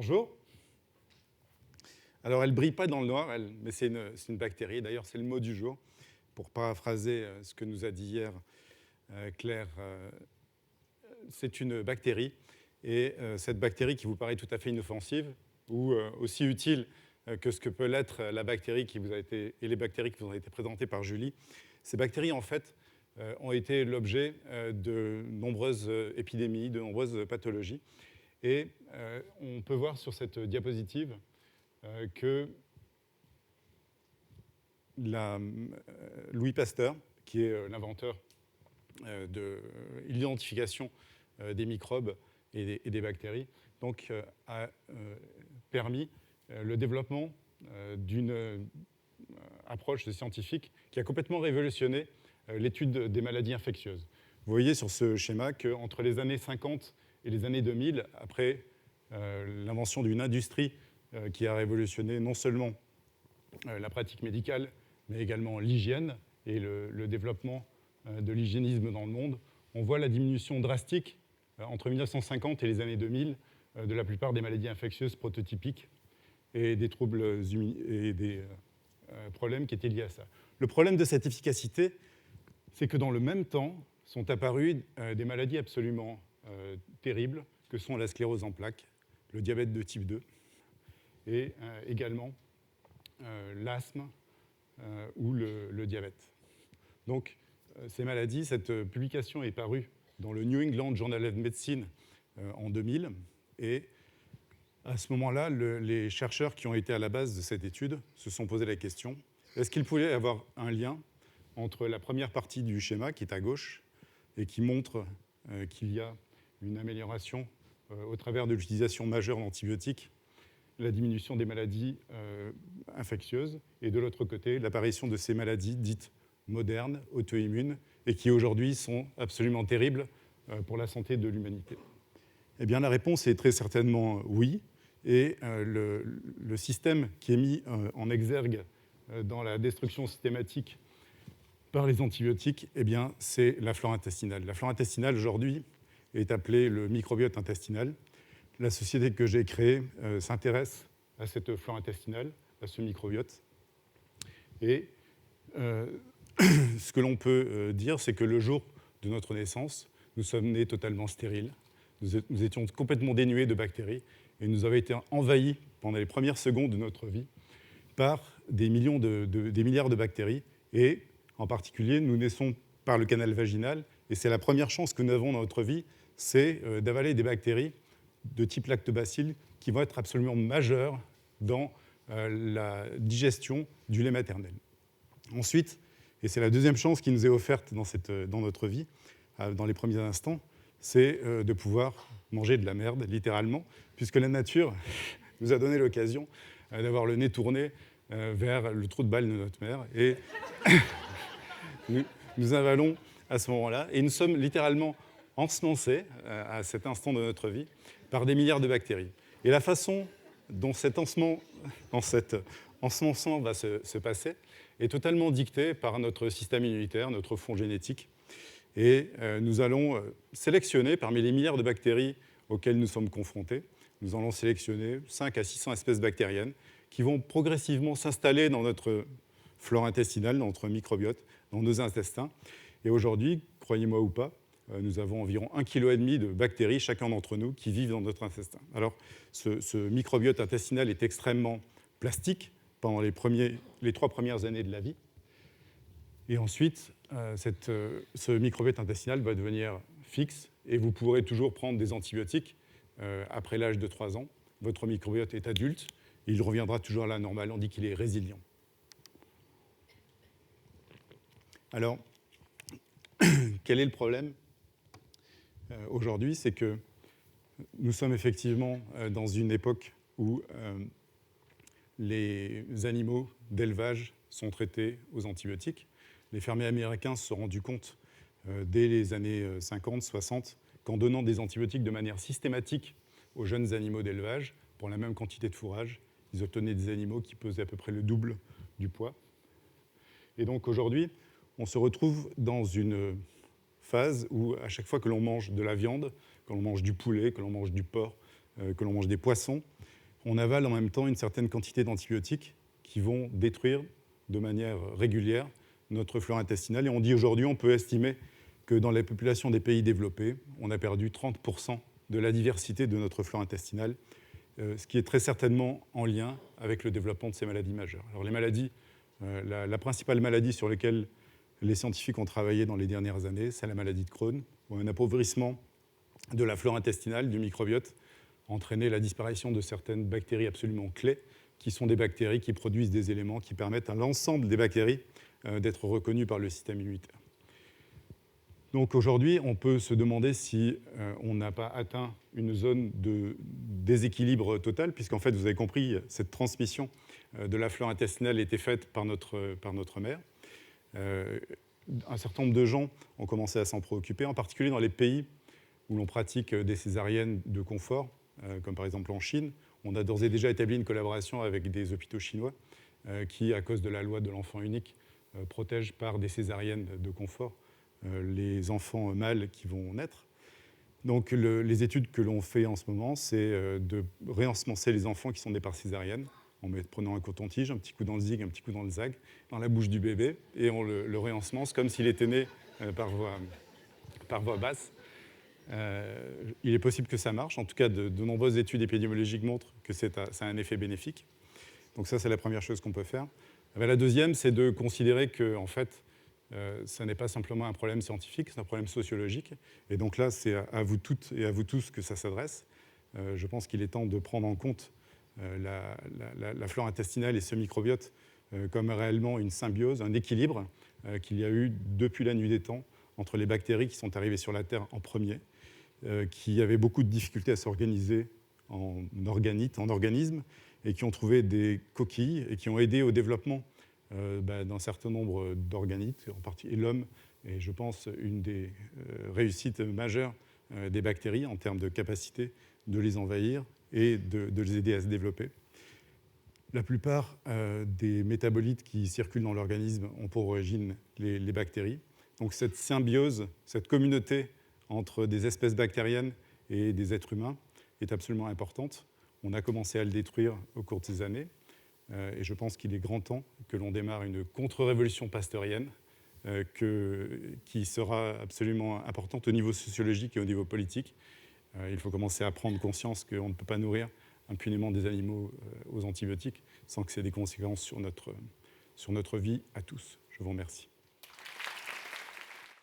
Bonjour. Alors, elle ne brille pas dans le noir, mais c'est une bactérie. D'ailleurs, c'est le mot du jour. Pour paraphraser ce que nous a dit hier Claire, c'est une bactérie. Et cette bactérie qui vous paraît tout à fait inoffensive, ou aussi utile que ce que peut l'être la bactérie qui vous a été, et les bactéries qui vous ont été présentées par Julie, ces bactéries, en fait, ont été l'objet de nombreuses épidémies, de nombreuses pathologies. Et on peut voir sur cette diapositive que Louis Pasteur, qui est l'inventeur de l'identification des microbes et des bactéries, donc, a permis le développement d'une approche scientifique qui a complètement révolutionné l'étude des maladies infectieuses. Vous voyez sur ce schéma qu'entre les années 50 et les années 2000, après l'invention d'une industrie qui a révolutionné non seulement la pratique médicale, mais également l'hygiène et le développement de l'hygiénisme dans le monde, on voit la diminution drastique entre 1950 et les années 2000 de la plupart des maladies infectieuses prototypiques et des troubles et des problèmes qui étaient liés à ça. Le problème de cette efficacité, c'est que dans le même temps sont apparues des maladies absolument terribles que sont la sclérose en plaques, le diabète de type 2 et également l'asthme ou le diabète. Donc, ces maladies, cette publication est parue dans le New England Journal of Medicine en 2000. Et à ce moment-là, les chercheurs qui ont été à la base de cette étude se sont posé la question, est-ce qu'il pouvait y avoir un lien entre la première partie du schéma, qui est à gauche, et qui montre qu'il y a une amélioration au travers de l'utilisation majeure d'antibiotiques, la diminution des maladies infectieuses, et de l'autre côté, l'apparition de ces maladies dites modernes, auto-immunes, et qui aujourd'hui sont absolument terribles pour la santé de l'humanité. Eh bien, la réponse est très certainement oui, et le système qui est mis en exergue dans la destruction systématique par les antibiotiques, eh bien, c'est la flore intestinale. La flore intestinale, aujourd'hui, est appelée le microbiote intestinal. La société que j'ai créée s'intéresse à cette flore intestinale, à ce microbiote. Et ce que l'on peut dire, c'est que le jour de notre naissance, nous sommes nés totalement stériles. Nous étions complètement dénués de bactéries et nous avons été envahis pendant les premières secondes de notre vie par des milliards de bactéries. Et en particulier, nous naissons par le canal vaginal. Et c'est la première chance que nous avons dans notre vie, c'est d'avaler des bactéries de type lactobacille qui vont être absolument majeures dans la digestion du lait maternel. Ensuite, et c'est la deuxième chance qui nous est offerte dans notre vie, dans les premiers instants, c'est de pouvoir manger de la merde, littéralement, puisque la nature nous a donné l'occasion d'avoir le nez tourné vers le trou de balle de notre mère. Et nous avalons à ce moment-là, et nous sommes littéralement ensemencés à cet instant de notre vie par des milliards de bactéries. Et la façon dont cet ensemencement va se passer est totalement dictée par notre système immunitaire, notre fond génétique. Et nous allons sélectionner, parmi les milliards de bactéries auxquelles nous sommes confrontés, nous allons sélectionner 5 à 600 espèces bactériennes qui vont progressivement s'installer dans notre flore intestinale, dans notre microbiote, dans nos intestins. Et aujourd'hui, croyez-moi ou pas, nous avons environ 1,5 kg de bactéries, chacun d'entre nous, qui vivent dans notre intestin. Alors, ce microbiote intestinal est extrêmement plastique pendant les 3 premières années de la vie. Et ensuite, ce microbiote intestinal va devenir fixe et vous pourrez toujours prendre des antibiotiques après l'âge de 3 ans. Votre microbiote est adulte, il reviendra toujours à la normale, on dit qu'il est résilient. Alors, quel est le problème aujourd'hui? C'est que nous sommes effectivement dans une époque où les animaux d'élevage sont traités aux antibiotiques. Les fermiers américains se sont rendus compte dès les années 50, 60, qu'en donnant des antibiotiques de manière systématique aux jeunes animaux d'élevage, pour la même quantité de fourrage, ils obtenaient des animaux qui pesaient à peu près le double du poids. Et donc aujourd'hui, on se retrouve dans une phase où à chaque fois que l'on mange de la viande, que l'on mange du poulet, que l'on mange du porc, que l'on mange des poissons, on avale en même temps une certaine quantité d'antibiotiques qui vont détruire de manière régulière notre flore intestinale. Et on dit aujourd'hui, on peut estimer que dans les populations des pays développés, on a perdu 30% de la diversité de notre flore intestinale, ce qui est très certainement en lien avec le développement de ces maladies majeures. Alors les maladies, la principale maladie sur laquelle les scientifiques ont travaillé dans les dernières années, c'est la maladie de Crohn, où un appauvrissement de la flore intestinale, du microbiote, a entraîné la disparition de certaines bactéries absolument clés, qui sont des bactéries qui produisent des éléments qui permettent à l'ensemble des bactéries d'être reconnues par le système immunitaire. Donc aujourd'hui, on peut se demander si on n'a pas atteint une zone de déséquilibre total, puisqu'en fait, vous avez compris, cette transmission de la flore intestinale était faite par notre mère. Un certain nombre de gens ont commencé à s'en préoccuper, en particulier dans les pays où l'on pratique des césariennes de confort, comme par exemple en Chine. On a d'ores et déjà établi une collaboration avec des hôpitaux chinois qui, à cause de la loi de l'enfant unique, protègent par des césariennes de confort les enfants mâles qui vont naître. Donc les études que l'on fait en ce moment, c'est de réensemencer les enfants qui sont nés par césarienne, en prenant un coton-tige, un petit coup dans le zig, un petit coup dans le zag, dans la bouche du bébé, et on le réensemence comme s'il était né par voie basse. Il est possible que ça marche. En tout cas, de nombreuses études épidémiologiques montrent que ça a un effet bénéfique. Donc ça, c'est la première chose qu'on peut faire. La deuxième, c'est de considérer que, en fait, ça n'est pas simplement un problème scientifique, c'est un problème sociologique. Et donc là, c'est à vous toutes et à vous tous que ça s'adresse. Je pense qu'il est temps de prendre en compte la flore intestinale et ce microbiote comme réellement une symbiose, un équilibre qu'il y a eu depuis la nuit des temps entre les bactéries qui sont arrivées sur la Terre en premier, qui avaient beaucoup de difficultés à s'organiser en organites, en organismes, et qui ont trouvé des coquilles et qui ont aidé au développement d'un certain nombre d'organites, en particulier l'homme est, je pense, une des réussites majeures des bactéries en termes de capacité de les envahir et de les aider à se développer. La plupart des métabolites qui circulent dans l'organisme ont pour origine les bactéries. Donc cette symbiose, cette communauté entre des espèces bactériennes et des êtres humains est absolument importante. On a commencé à le détruire au cours de ces années. Et je pense qu'il est grand temps que l'on démarre une contre-révolution pasteurienne qui sera absolument importante au niveau sociologique et au niveau politique. Il faut commencer à prendre conscience qu'on ne peut pas nourrir impunément des animaux aux antibiotiques sans que ça ait des conséquences sur notre vie à tous. Je vous remercie.